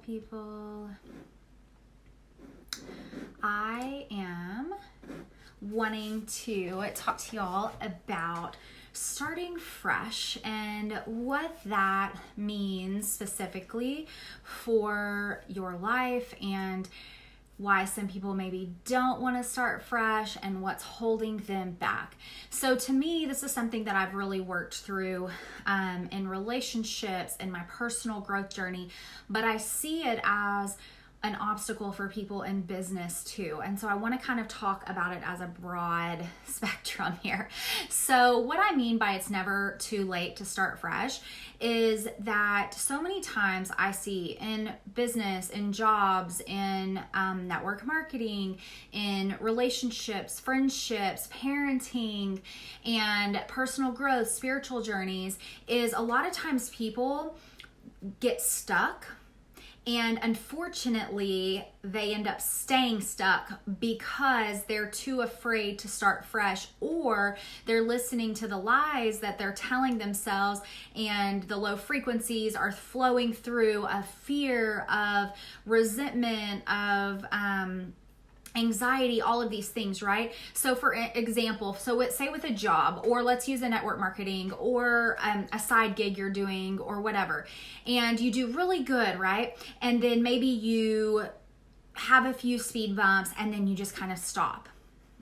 people. I am wanting to talk to y'all about starting fresh and what that means specifically for your life, and why some people maybe don't want to start fresh and what's holding them back. So to me, this is something that I've really worked through in relationships and my personal growth journey, but I see it as an obstacle for people in business too. And so I want to kind of talk about it as a broad spectrum here. So what I mean by it's never too late to start fresh is that so many times I see in business, in jobs, in network marketing, in relationships, friendships, parenting, and personal growth, spiritual journeys, is a lot of times people get stuck. And unfortunately, they end up staying stuck because they're too afraid to start fresh, or they're listening to the lies that they're telling themselves, and the low frequencies are flowing through a fear of resentment, of anxiety, all of these things, right? So for example, say with a job, or let's use a network marketing or a side gig you're doing or whatever, and you do really good, right? And then maybe you have a few speed bumps and then you just kind of stop.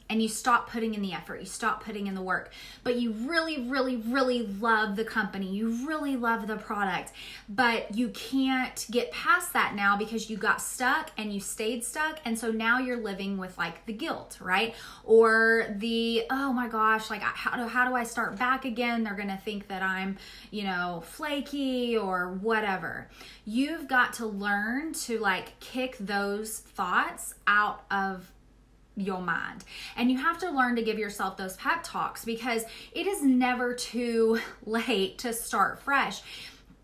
And you stop putting in the effort, you stop putting in the work, but you really, really, really love the company, you really love the product, but you can't get past that now because you got stuck and you stayed stuck. And so now you're living with like the guilt, right? Or the, oh my gosh, like how do I start back again? They're going to think that I'm, flaky or whatever. You've got to learn to like kick those thoughts out of your mind. And you have to learn to give yourself those pep talks, because it is never too late to start fresh.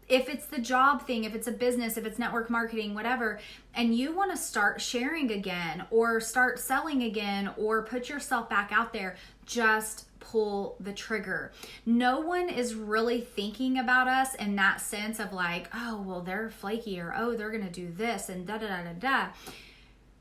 If it's the job thing, if it's a business, if it's network marketing, whatever, and you want to start sharing again or start selling again or put yourself back out there, just pull the trigger. No one is really thinking about us in that sense of like, oh, well, they're flaky, or oh, they're going to do this and da da da da da.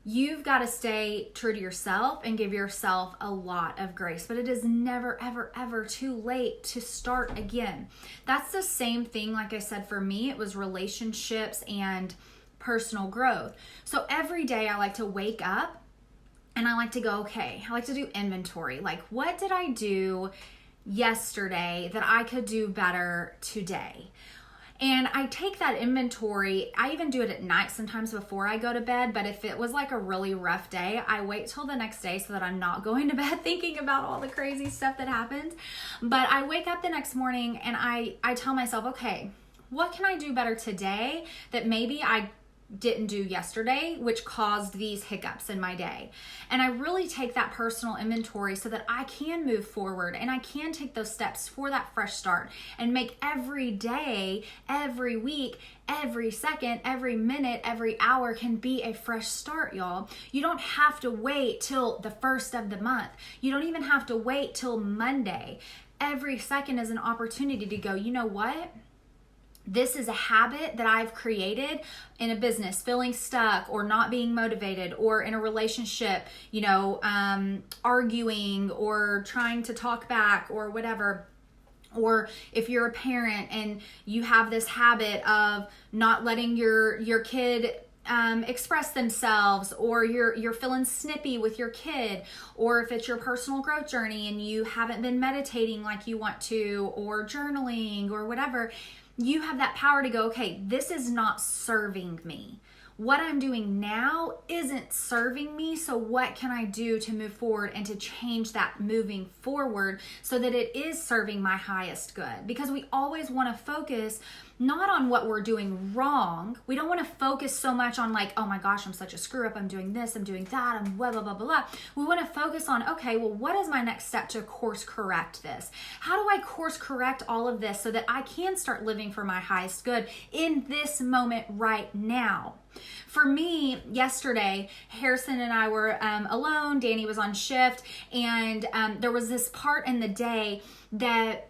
You've got to stay true to yourself and give yourself a lot of grace, but it is never, ever, ever too late to start again. That's the same thing. Like I said, for me, it was relationships and personal growth. So every day I like to wake up and I like to go, okay, I like to do inventory. Like, what did I do yesterday that I could do better today? And I take that inventory. I even do it at night sometimes before I go to bed. But if it was like a really rough day, I wait till the next day so that I'm not going to bed thinking about all the crazy stuff that happens. But I wake up the next morning and I tell myself, okay, what can I do better today that maybe I didn't do yesterday, which caused these hiccups in my day? And I really take that personal inventory so that I can move forward and I can take those steps for that fresh start and make every day, every week, every second, every minute, every hour can be a fresh start, y'all. You don't have to wait till the first of the month. You don't even have to wait till Monday. Every second is an opportunity to go, you know what? This is a habit that I've created in a business, feeling stuck or not being motivated, or in a relationship, arguing or trying to talk back or whatever. Or if you're a parent and you have this habit of not letting your kid express themselves, or you're feeling snippy with your kid, or if it's your personal growth journey and you haven't been meditating like you want to, or journaling or whatever, you have that power to go, okay, this is not serving me. What I'm doing now isn't serving me, so what can I do to move forward and to change that moving forward so that it is serving my highest good? Because we always want to focus not on what we're doing wrong. We don't want to focus so much on like, oh my gosh, I'm such a screw up, I'm doing this, I'm doing that, I'm blah, blah, blah, blah, blah. We want to focus on, okay, well, what is my next step to course correct this? How do I course correct all of this so that I can start living for my highest good in this moment right now? For me, yesterday, Harrison and I were alone. Danny was on shift, and there was this part in the day that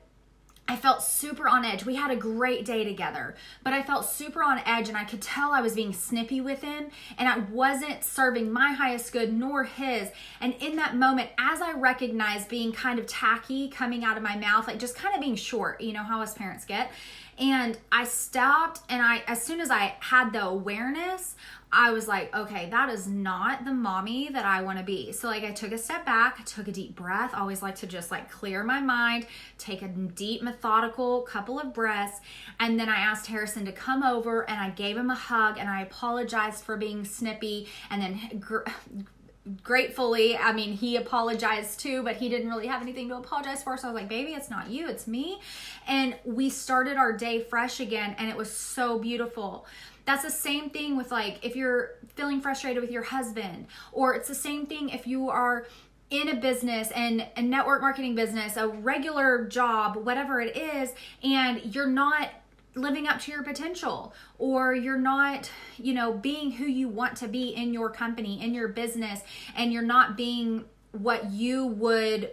I felt super on edge. We had a great day together, but I felt super on edge, and I could tell I was being snippy with him, and I wasn't serving my highest good nor his. And in that moment, as I recognized being kind of tacky coming out of my mouth, like just kind of being short, you know how us parents get. And I stopped, and as soon as I had the awareness, I was like, okay, that is not the mommy that I want to be. So like I took a step back, I took a deep breath. I always like to just like clear my mind, take a deep methodical couple of breaths. And then I asked Harrison to come over, and I gave him a hug, and I apologized for being snippy. And then gratefully, I mean, he apologized too, but he didn't really have anything to apologize for. So I was like, baby, it's not you, it's me. And we started our day fresh again, and it was so beautiful. That's the same thing with like if you're feeling frustrated with your husband, or it's the same thing if you are in a business and a network marketing business, a regular job, whatever it is, and you're not living up to your potential, or you're not, being who you want to be in your company, in your business, and you're not being what you would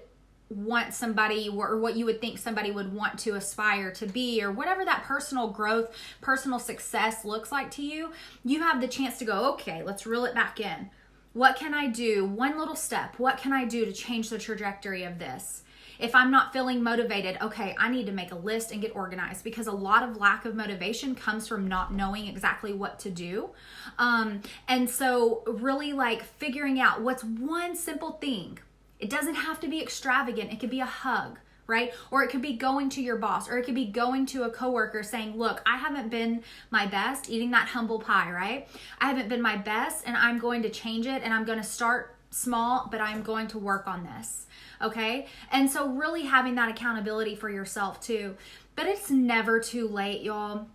want somebody, or what you would think somebody would want to aspire to be, or whatever that personal growth, personal success looks like to you, you have the chance to go, okay, let's reel it back in. What can I do? One little step. What can I do to change the trajectory of this? If I'm not feeling motivated, okay, I need to make a list and get organized, because a lot of lack of motivation comes from not knowing exactly what to do. And so really like figuring out what's one simple thing. It doesn't have to be extravagant. It could be a hug, right? Or it could be going to your boss, or it could be going to a coworker saying, look, I haven't been my best eating that humble pie, right? I haven't been my best, and I'm going to change it, and I'm going to start small, but I'm going to work on this. Okay? And so really having that accountability for yourself too. But it's never too late, y'all.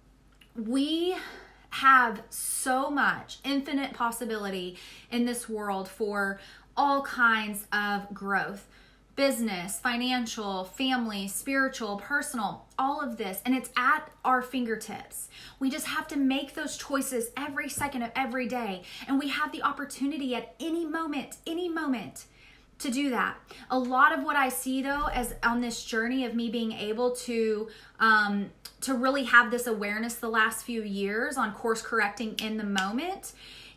We have so much infinite possibility in this world for all kinds of growth. Business, financial, family, spiritual, personal, all of this. And it's at our fingertips. We just have to make those choices every second of every day. And we have the opportunity at any moment to do that. A lot of what I see though, as on this journey of me being able to really have this awareness the last few years on course correcting in the moment,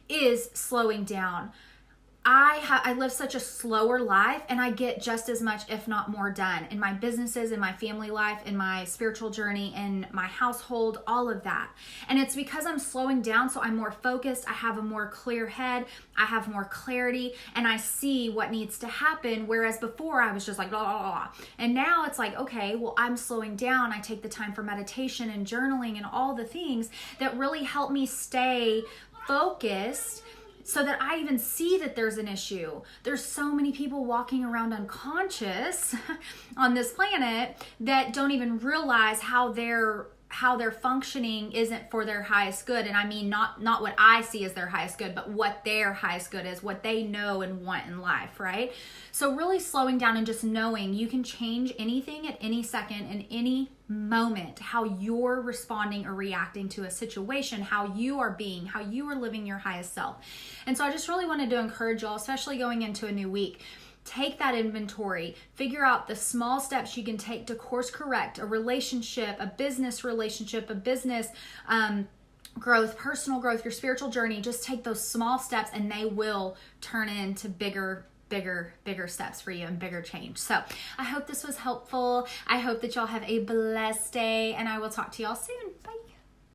is slowing down. I live such a slower life, and I get just as much, if not more, done in my businesses, in my family life, in my spiritual journey, in my household, all of that. And it's because I'm slowing down, so I'm more focused. I have a more clear head. I have more clarity, and I see what needs to happen. Whereas before I was just like, blah, blah, blah. And now it's like, okay, well, I'm slowing down. I take the time for meditation and journaling and all the things that really help me stay focused, so that I even see that there's an issue. There's so many people walking around unconscious on this planet that don't even realize how their functioning isn't for their highest good. And I mean, not what I see as their highest good, but what their highest good is, what they know and want in life, right? So really slowing down and just knowing you can change anything at any second, in any moment, how you're responding or reacting to a situation, how you are being, how you are living your highest self. And so I just really wanted to encourage y'all, especially going into a new week, take that inventory, figure out the small steps you can take to course correct a relationship, a business relationship, a business growth, personal growth, your spiritual journey. Just take those small steps, and they will turn into bigger steps for you and bigger change. So I hope this was helpful. I hope that y'all have a blessed day, and I will talk to y'all soon. Bye.